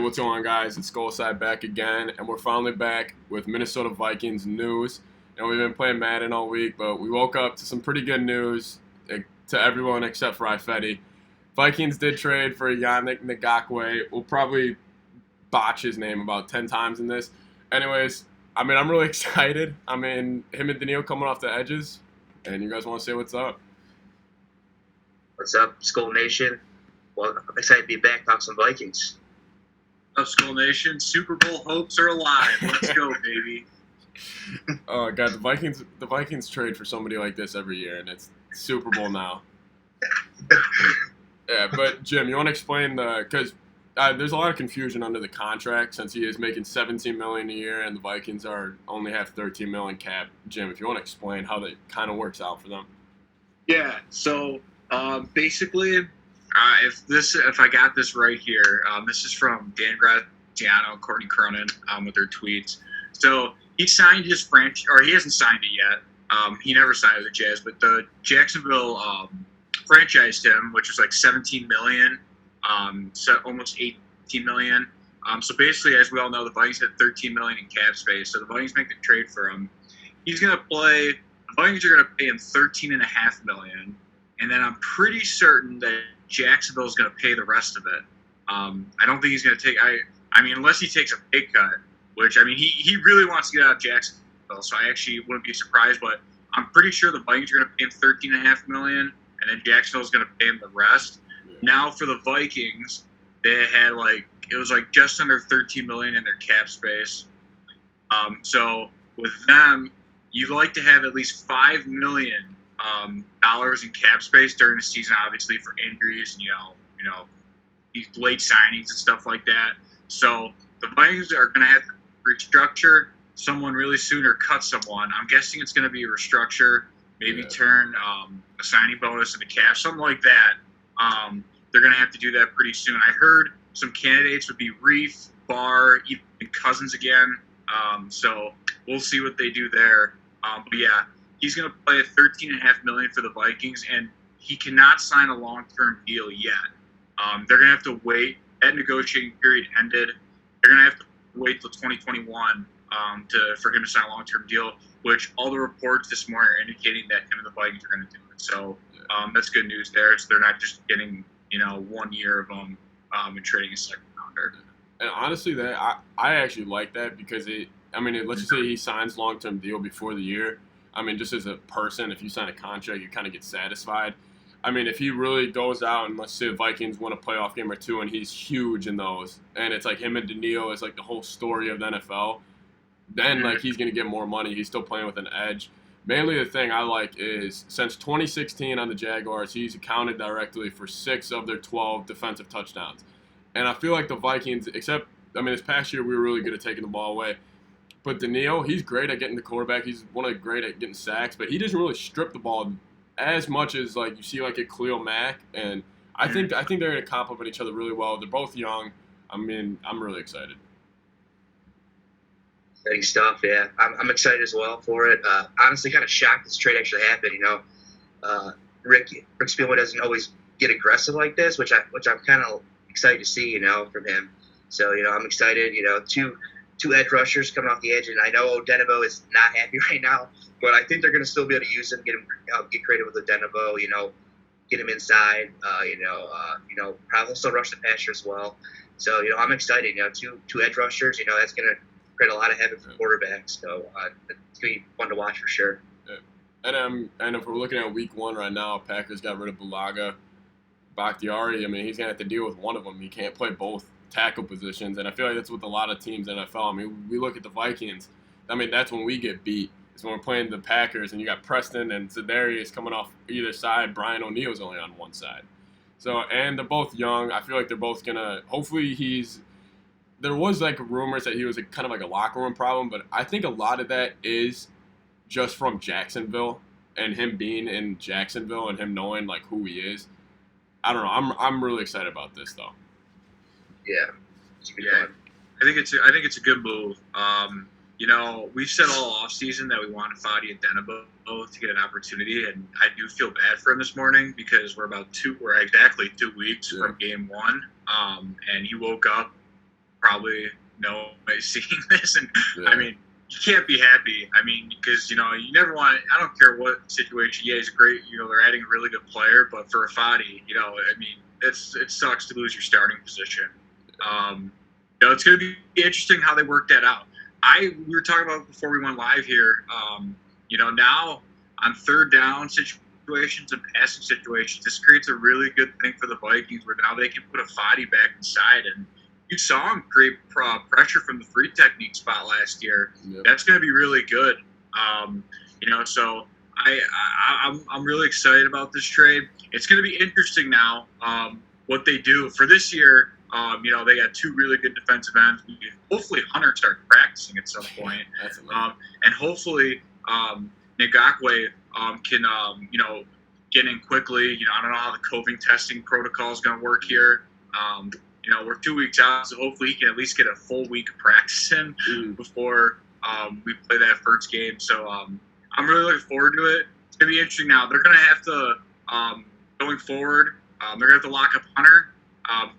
what's going on, guys? It's Skol side back again, and we're finally back with Minnesota Vikings news. And we've been playing Madden all week, but we woke up to some pretty good news to everyone except for Ifedi. Vikings did trade for Yannick Ngakoue. We'll probably botch his name about 10 times in this. Anyways, I'm really excited. Him and Daniil coming off the edges, and you guys want to say what's up? What's up, Skol Nation? Well, I'm excited to be back, talk some Vikings. What's up, Skol Nation? Super Bowl hopes are alive. Let's go, baby. Oh God, the Vikings trade for somebody like this every year, and it's Super Bowl now. Yeah, but Jim, you want to explain because there's a lot of confusion under the contract since he is making $17 million a year, and the Vikings only have $13 million cap. Jim, if you want to explain how that kind of works out for them. Yeah. So basically, if I got this right here, this is from Dan Graziano and Courtney Cronin with their tweets. So he signed his or he hasn't signed it yet. He never signed with the Jazz, but the Jacksonville franchised him, which was like $17 million, so almost $18 million. So basically, as we all know, the Vikings had $13 million in cap space. So the Vikings make the trade for him. He's gonna play. The Vikings are gonna pay him $13.5 million, and then I'm pretty certain that Jacksonville is gonna pay the rest of it. I don't think he's gonna take. I mean, unless he takes a pay cut, which he really wants to get out of Jacksonville. So I actually wouldn't be surprised, but I'm pretty sure the Vikings are gonna pay him $13.5 million. And then Jacksonville's going to pay him the rest. Yeah. Now for the Vikings, they had it was just under $13 million in their cap space. So with them, you'd like to have at least $5 million dollars in cap space during the season, obviously for injuries and late signings and stuff like that. So the Vikings are going to have to restructure someone really soon or cut someone. I'm guessing it's going to be a restructure. Maybe turn a signing bonus into cash, something like that. They're going to have to do that pretty soon. I heard some candidates would be Reef, Barr, even Cousins again. So we'll see what they do there. But yeah, he's going to play at $13.5 million for the Vikings, and he cannot sign a long-term deal yet. They're going to have to wait. That negotiating period ended. They're going to have to wait till 2021 for him to sign a long-term deal, which all the reports this morning are indicating that him and the Vikings are going to do it. So that's good news there. So they're not just getting 1 year of them and trading a second rounder. And honestly, I actually like that because let's just say he signs long-term deal before the year. Just as a person, if you sign a contract, you kind of get satisfied. If he really goes out and let's say the Vikings win a playoff game or two and he's huge in those, and it's like him and Daniil is like the whole story of the NFL. Then he's going to get more money. He's still playing with an edge. Mainly the thing I like is since 2016 on the Jaguars, he's accounted directly for 6 of their 12 defensive touchdowns. And I feel like the Vikings, this past year we were really good at taking the ball away. But Daniil, he's great at getting the quarterback. He's great at getting sacks, but he doesn't really strip the ball as much as you see a Khalil Mack. And I think they're going to complement each other really well. They're both young. I'm really excited. Exciting stuff, yeah. I'm excited as well for it. Honestly, kind of shocked this trade actually happened. Rick Spielman doesn't always get aggressive like this, which I'm kind of excited to see, from him. So I'm excited. Two edge rushers coming off the edge, and I know Odenabo is not happy right now, but I think they're going to still be able to use him, get creative with Odenabo. Get him inside. Probably still rush the passer as well. So I'm excited. Two edge rushers. That's going to create a lot of heaven for quarterbacks, so it's going to be fun to watch for sure. Yeah. And if we're looking at week 1 right now, Packers got rid of Bulaga, Bakhtiari. He's going to have to deal with one of them. He can't play both tackle positions, and I feel like that's with a lot of teams in the NFL. We look at the Vikings. That's when we get beat. It's when we're playing the Packers, and you got Preston and Za'Darius coming off either side. Brian O'Neill's only on one side. So, and they're both young. I feel like they're both going to – hopefully there was rumors that he was kind of a locker room problem, but I think a lot of that is just from Jacksonville and him being in Jacksonville and him knowing who he is. I don't know. I'm really excited about this though. Yeah. I think it's a good move. We've said all offseason that we wanted Fadi Odenabo to get an opportunity, and I do feel bad for him this morning because we're exactly 2 weeks from game 1, and he woke up probably know by seeing this. And Yeah. I mean, you can't be happy. I mean, because, you never want, I don't care what situation. Yeah, he's great. They're adding a really good player, but for Fadi, I mean, it sucks to lose your starting position. It's going to be interesting how they work that out. We were talking about before we went live here, now on third down situations and passing situations, this creates a really good thing for the Vikings where now they can put a Fadi back inside. And you saw him create pressure from the free technique spot last year. Yep. That's going to be really good. So I'm really excited about this trade. It's going to be interesting now what they do for this year. They got two really good defensive ends. Hopefully Hunter starts practicing at some point. That's amazing. And hopefully Ngakoue can, get in quickly. I don't know how the COVID testing protocol is going to work here. We're 2 weeks out, so hopefully he can at least get a full week of practice in before we play that first game. So I'm really looking forward to it. It's going to be interesting now. They're going to have to, going forward, they're going to have to lock up Hunter.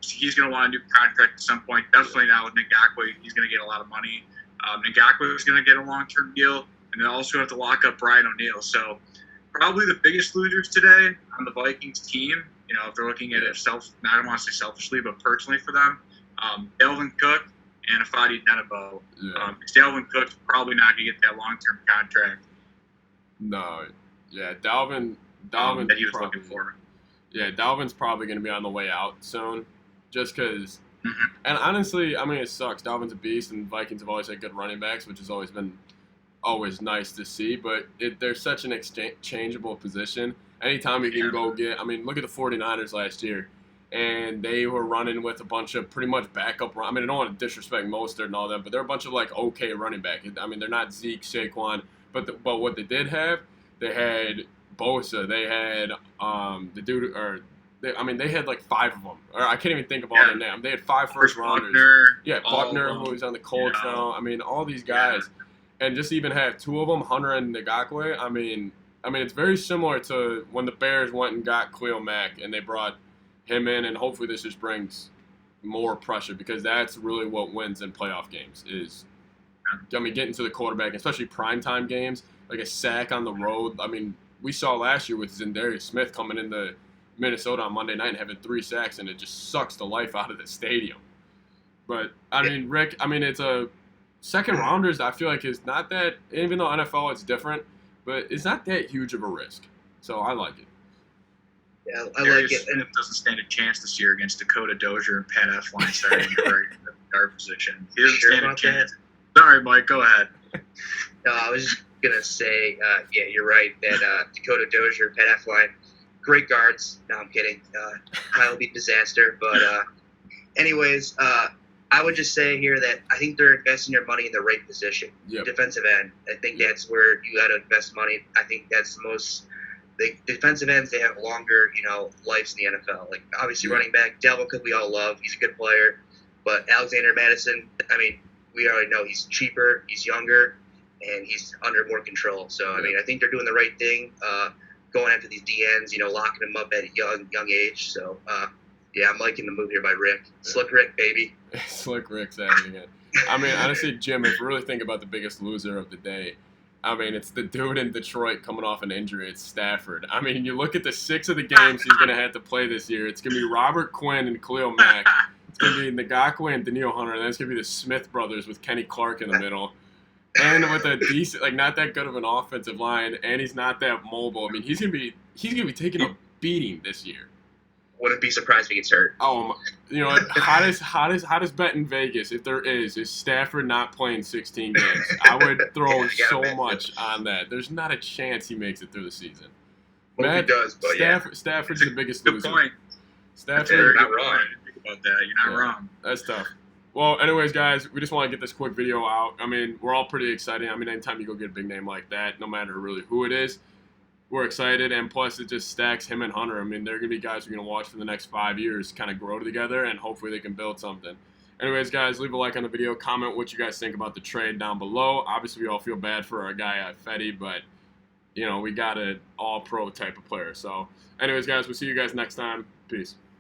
He's going to want a new contract at some point. Definitely now with Ngakoue, he's going to get a lot of money. Ngakoue is going to get a long-term deal, and they also have to lock up Brian O'Neill. So probably the biggest losers today on the Vikings team, if they're looking at it I don't want to say selfishly, but personally for them, Dalvin Cook and Fadi Denebo. Yeah. Dalvin Cook's probably not going to get that long-term contract. No. Yeah, Dalvin that he was looking for. Yeah, Dalvin's probably going to be on the way out soon, just because. And honestly, I mean, it sucks. Dalvin's a beast, and Vikings have always had good running backs, which has always been nice to see. But they're such an exchangeable position. Anytime you can go get, I mean, look at the 49ers last year, and they were running with a bunch of pretty much backup. I mean, I don't want to disrespect Mostert and all that, but they're a bunch of okay running back. I mean, they're not Zeke, Saquon, but what they did have, they had Bosa, they had the dude, they had like 5 of them. Or I can't even think of all their names. They had 5 first rounders. Buckner, who was on the Colts now. I mean, all these guys, and just even have 2 of them, Hunter and Ngakoue. I mean, it's very similar to when the Bears went and got Khalil Mack and they brought him in, and hopefully this just brings more pressure because that's really what wins in playoff games is, getting to the quarterback, especially primetime games, like a sack on the road. I mean, we saw last year with Za'Darius Smith coming into Minnesota on Monday night and having 3 sacks, and it just sucks the life out of the stadium. But, I mean, Rick, it's a second rounders, I feel like, is not that, even though NFL it's different, but it's not that huge of a risk. So I like it. Yeah, I like it. And it doesn't stand a chance this year against Dakota Dozier and Pat Elflein starting the guard position. He doesn't stand a chance. Sorry, Mike, go ahead. No, I was just going to say, you're right, that Dakota Dozier, Pat Elflein, great guards. No, I'm kidding. Probably be a disaster. But anyways, I would just say here that I think they're investing their money in the right position. Yep. Defensive end. I think that's where you got to invest money. I think that's the most – the defensive ends, they have longer, lives in the NFL. Like, obviously, running back, Dalvin Cook, we all love. He's a good player. But Alexander Madison, we already know he's cheaper, he's younger, and he's under more control. So, I think they're doing the right thing, going after these DNs, locking them up at a young age. So, I'm liking the move here by Rick. Slick Rick, baby. Slick Rick's adding it. Honestly, Jim, if you really think about the biggest loser of the day, it's the dude in Detroit coming off an injury. It's Stafford. You look at the 6 of the games he's going to have to play this year. It's going to be Robert Quinn and Khalil Mack. It's going to be Ngakoue and Daniil Hunter. And then it's going to be the Smith brothers with Kenny Clark in the middle. And with a decent, not that good of an offensive line, and he's not that mobile. He's going to be taking a beating this year. Wouldn't be surprised if he gets hurt. Hottest bet in Vegas, if there is Stafford not playing 16 games. I would throw so much on that. There's not a chance he makes it through the season. He does, but Stafford's the biggest loser. Good point. Stafford, you're not wrong. Think about that. You're not wrong. That's tough. Well, anyways, guys, we just want to get this quick video out. We're all pretty excited. Anytime you go get a big name like that, no matter really who it is, we're excited, and plus it just stacks him and Hunter. They're going to be guys we're going to watch for the next 5 years kind of grow together, and hopefully they can build something. Anyways, guys, leave a like on the video. Comment what you guys think about the trade down below. Obviously, we all feel bad for our guy Fetty, but, we got an all-pro type of player. So, anyways, guys, we'll see you guys next time. Peace.